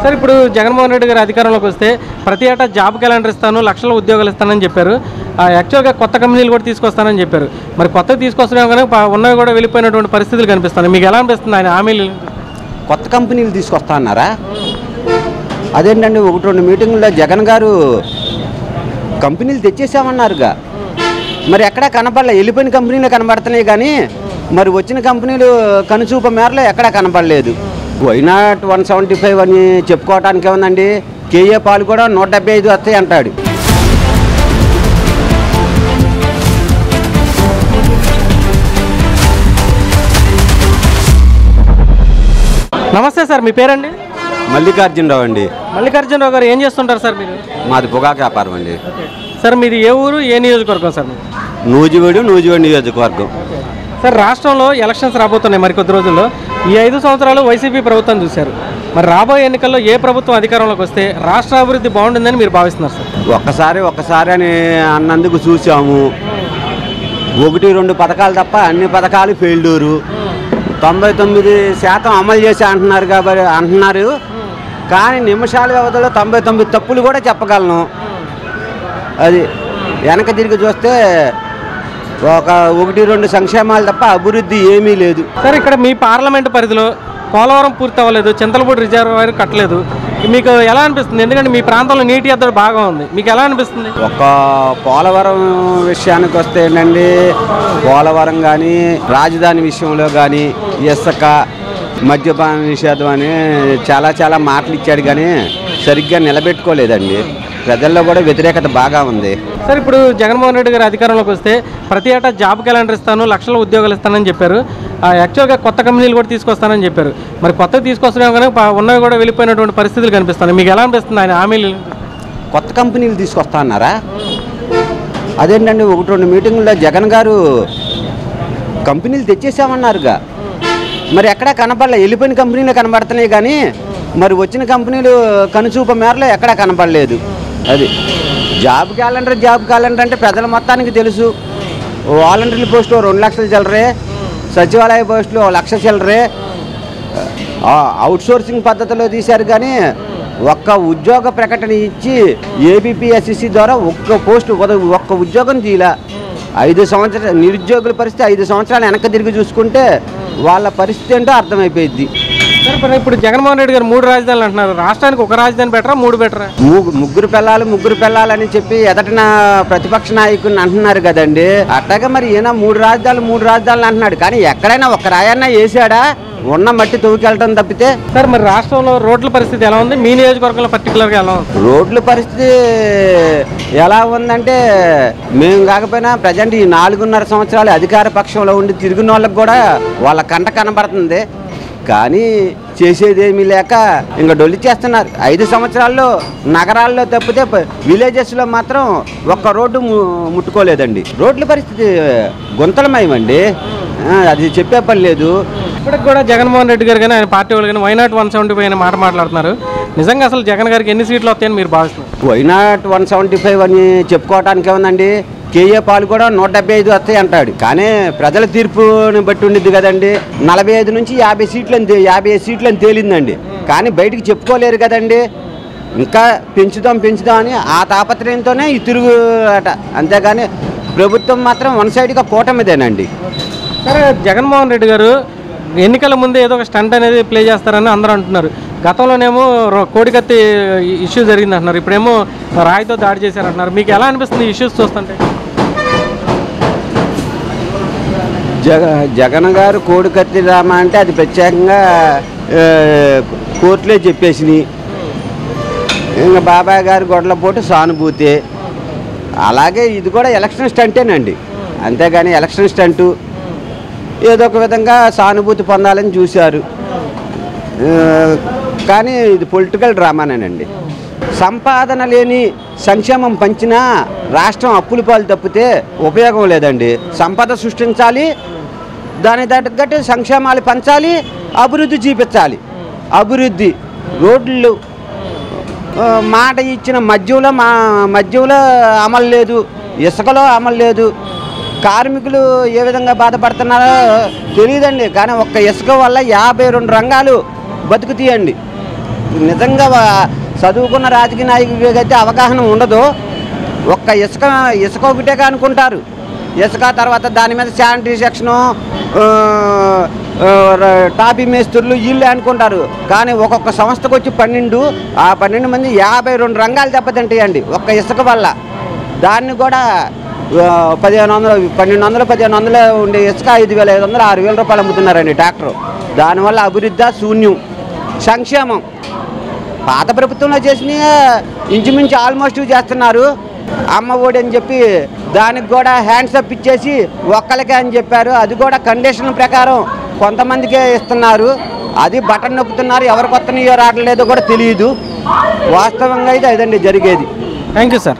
Sir ఇప్పుడు జగన్మోహన్ రెడ్డి గారు అధికారంలోకి వస్తే ప్రతి ఏటా జాబ్ క్యాలెండర్ ఇస్తాను, లక్షల ఉద్యోగాలు ఇస్తానని చెప్పారు. యాక్చువల్గా కొత్త కంపెనీలు కూడా తీసుకొస్తానని చెప్పారు. మరి కొత్తగా తీసుకొస్తున్నాం కానీ ఉన్నవి కూడా వెళ్ళిపోయినటువంటి పరిస్థితులు కనిపిస్తాయి. మీకు ఎలా అనిపిస్తుంది ఆయన హామీలు? కొత్త కంపెనీలు తీసుకొస్తా అన్నారా? అదేంటండి, 1-2 మీటింగుల్లో జగన్ గారు కంపెనీలు తెచ్చేసామన్నారుగా. మరి ఎక్కడా కనపడలే. వెళ్ళిపోయిన కంపెనీలు కనబడుతున్నాయి కానీ మరి వచ్చిన కంపెనీలు కనుచూప మేరలో ఎక్కడా కనపడలేదు. వైనాట్ 175 అని చెప్పుకోవటానికి ఏముందండి? కేఏ పాలు కూడా 175 వస్తాయి అంటాడు. నమస్తే సార్, మీ పేరండి? మల్లికార్జునరావు అండి. మల్లికార్జునరావు గారు ఏం చేస్తుంటారు సార్ మీరు? మాది పొగాకు వ్యాపారం అండి. సార్ మీది ఏ ఊరు, ఏ నియోజకవర్గం సార్? నూజివేడు నియోజకవర్గం. సార్ రాష్ట్రంలో ఎలక్షన్స్ రాబోతున్నాయి మరికొద్ది రోజుల్లో. ఈ 5 సంవత్సరాలు వైసీపీ ప్రభుత్వం చూశారు. మరి రాబోయే ఎన్నికల్లో ఏ ప్రభుత్వం అధికారంలోకి వస్తే రాష్ట్ర అభివృద్ధి బాగుంటుందని మీరు భావిస్తున్నారు సార్? ఒక్కసారి అని అన్నందుకు చూసాము. 1-2 పథకాలు తప్ప అన్ని పథకాలు ఫెయిల్యూరు. 99% అమలు చేసి అంటున్నారు కానీ నిమిషాల వ్యవధిలో 99 తప్పులు కూడా చెప్పగలను. అది వెనక తిరిగి చూస్తే 1-2 సంక్షేమాలు తప్ప అభివృద్ధి ఏమీ లేదు. సార్ ఇక్కడ మీ పార్లమెంటు పరిధిలో పోలవరం పూర్తి అవ్వలేదు, చింతలపూడి రిజర్వాయర్ కట్టలేదు. మీకు ఎలా అనిపిస్తుంది? ఎందుకంటే మీ ప్రాంతంలో నీటి ఎద్దడి బాగా ఉంది, మీకు ఎలా అనిపిస్తుంది? పోలవరం విషయానికి వస్తే ఏంటండి, పోలవరం కానీ రాజధాని విషయంలో కానీ ఇసుక మద్యపాన నిషేధం అని చాలా మాటలు ఇచ్చాడు కానీ సరిగ్గా నిలబెట్టుకోలేదండి. ప్రజల్లో కూడా వ్యతిరేకత బాగా ఉంది. సార్ ఇప్పుడు జగన్మోహన్ రెడ్డి గారు అధికారంలోకి వస్తే ప్రతి ఏటా జాబ్ క్యాలెండర్ ఇస్తాను, లక్షల ఉద్యోగాలు ఇస్తానని చెప్పారు. యాక్చువల్గా కొత్త కంపెనీలు కూడా తీసుకొస్తానని చెప్పారు. మరి కొత్తగా తీసుకొస్తున్నాం కానీ ఉన్నవి కూడా వెళ్ళిపోయినటువంటి పరిస్థితులు కనిపిస్తాయి. మీకు ఎలా అనిపిస్తుంది ఆయన హామీలు? కొత్త కంపెనీలు తీసుకొస్తా అన్నారా? అదేంటండి, 1-2 మీటింగుల్లో జగన్ గారు కంపెనీలు తెచ్చేసామన్నారుగా. మరి ఎక్కడా కనపడలే. వెళ్ళిపోయిన కంపెనీలు కనబడుతున్నాయి కానీ మరి వచ్చిన కంపెనీలు కనుచూప మేరలో ఎక్కడా కనపడలేదు. అది జాబ్ క్యాలెండర్ అంటే ప్రజల మొత్తానికి తెలుసు. వాలంటీర్ల పోస్టులు 2 లక్షలు చిల్లరే, సచివాలయ పోస్టులు 1 లక్ష చిల్లరే. అవుట్సోర్సింగ్ పద్ధతిలో తీశారు కానీ ఒక్క ఉద్యోగ ప్రకటన ఇచ్చి ఏబిపిఎస్సిసి ద్వారా ఒక్క ఉద్యోగం తీయలా. 5 సంవత్సరాలు నిరుద్యోగుల పరిస్థితి 5 సంవత్సరాలు వెనక్కి తిరిగి చూసుకుంటే వాళ్ళ పరిస్థితి ఏంటో అర్థమైపోయింది. ఇప్పుడు జగన్మోహన్ రెడ్డి గారు 3 రాజధానులు అంటున్నారు. రాష్ట్రానికి 1 రాజధాని బెటరా, 3 బెటరా? ముగ్గురు పిల్లలని చెప్పి ఎదటిన ప్రతిపక్ష నాయకుడిని అంటున్నారు కదండి. అట్టగా మరి ఈయన 3 రాజధానులు అంటున్నాడు కానీ ఎక్కడైనా ఒక రాయన్నా వేసాడా? ఉన్న మట్టి తవ్వుకెళ్ళటం తప్పితే. సార్ మరి రాష్ట్రంలో రోడ్ల పరిస్థితి ఎలా ఉంది? మీ నియోజకవర్గంలో పర్టికులర్గా ఎలా ఉంది? రోడ్ల పరిస్థితి ఎలా ఉందంటే, మేము కాకపోయినా ప్రజెంట్ ఈ 4.5 సంవత్సరాలు అధికార పక్షంలో ఉండి తిరిగిన వాళ్ళకి కూడా వాళ్ళ కంట కనబడుతుంది కానీ చేసేదేమీ లేక ఇంకా డొల్లి చేస్తున్నారు. 5 సంవత్సరాల్లో నగరాల్లో తప్పితే విలేజెస్లో మాత్రం ఒక్క రోడ్డు ముట్టుకోలేదండి. రోడ్ల పరిస్థితి గుంతలమయమండి, అది చెప్పే పని లేదు. ఇప్పటికి కూడా జగన్మోహన్ రెడ్డి గారు కానీ ఆయన పార్టీ వాళ్ళు కానీ వైనాట్ 175 అనే మాట మాట్లాడుతున్నారు. నిజంగా అసలు జగన్ గారికి ఎన్ని సీట్లు వస్తాయని మీరు భావిస్తున్నారు? వైనాట్ 175 అని చెప్పుకోవటానికి ఏముందండి? కేఏ పాలు కూడా 175 వస్తాయి అంటాడు కానీ ప్రజల తీర్పుని బట్టి ఉండిద్ది కదండి. 45 నుంచి 50 సీట్లని తేలిందండి కానీ బయటికి చెప్పుకోలేరు కదండి. ఇంకా పెంచుదాం అని ఆ తాపత్రయంతోనే ఈ తిరుగు అట, అంతేగాని ప్రభుత్వం మాత్రం వన్ సైడ్గా కూటమిదేనండి. సరే, జగన్మోహన్ రెడ్డి గారు ఎన్నికల ముందే ఏదో ఒక స్టంట్ అనేది ప్లే చేస్తారని అందరూ అంటున్నారు. గతంలోనేమో కోడికత్తి ఇష్యూ జరిగింది అంటున్నారు, ఇప్పుడేమో రాయితో దాడి చేశారంటున్నారు. మీకు ఎలా అనిపిస్తుంది ఇష్యూస్ చూస్తుంటే? జగన్ గారు కోడికత్తి డ్రామా అంటే అది ప్రత్యేకంగా కోర్టులే చెప్పేసినాయి. ఇంకా బాబాయ్ గారు గొడవలపోటు సానుభూతి. అలాగే ఇది కూడా ఎలక్షన్ స్టంటేనండి, అంతేగాని ఎలక్షన్ స్టంటు ఏదో ఒక విధంగా సానుభూతి పొందాలని చూశారు కానీ ఇది పొలిటికల్ డ్రామానేనండి. సంపాదన లేని సంక్షేమం పంచినా రాష్ట్రం అప్పుల పాలు తప్పితే ఉపయోగం లేదండి. సంపద సృష్టించాలి, దాని తగ్గట్టు సంక్షేమాలు పంచాలి, అభివృద్ధి చూపించాలి. అభివృద్ధి రోడ్లు మాట ఇచ్చిన మద్యంలో అమలు లేదు, ఇసుకలో అమలు లేదు. కార్మికులు ఏ విధంగా బాధపడుతున్నారో తెలియదండి కానీ ఒక్క ఇసుక వల్ల 52 రంగాలు బతుకుతాయండి. నిజంగా చదువుకున్న రాజకీయ నాయకుడికి అయితే అవగాహన ఉండదు. ఒక్క ఇసుక ఒకటే అనుకుంటారు. ఇసుక తర్వాత దాని మీద శానిటరీ సెక్షను, టాపీ మేస్త్రులు వీళ్ళు అనుకుంటారు. కానీ ఒక్కొక్క సంస్థకు వచ్చి 12 మంది 52 రంగాలు దెబ్బతింటాయండి ఒక్క ఇసుక వల్ల. దాన్ని కూడా 1200 ఉండే ఇసుక 5500 6000 రూపాయలు అమ్ముతున్నారండి ట్రాక్టర్. దానివల్ల అభివృద్ధి శూన్యం, సంక్షేమం పాత ప్రభుత్వంలో చేసినవి ఇంచుమించు ఆల్మోస్ట్ చేస్తున్నారు. అమ్మ ఒడి అని చెప్పి దానికి కూడా హ్యాండ్స్ అప్ ఇచ్చేసి ఒక్కరికే అని చెప్పారు. అది కూడా కండిషన్ ప్రకారం కొంతమందికే ఇస్తున్నారు. అది బటన్ నొక్కుతున్నారు. ఎవరికి వస్తున్నాయో రావట్లేదో కూడా తెలియదు. వాస్తవంగా అయితే అదండి జరిగేది. Thank you sir.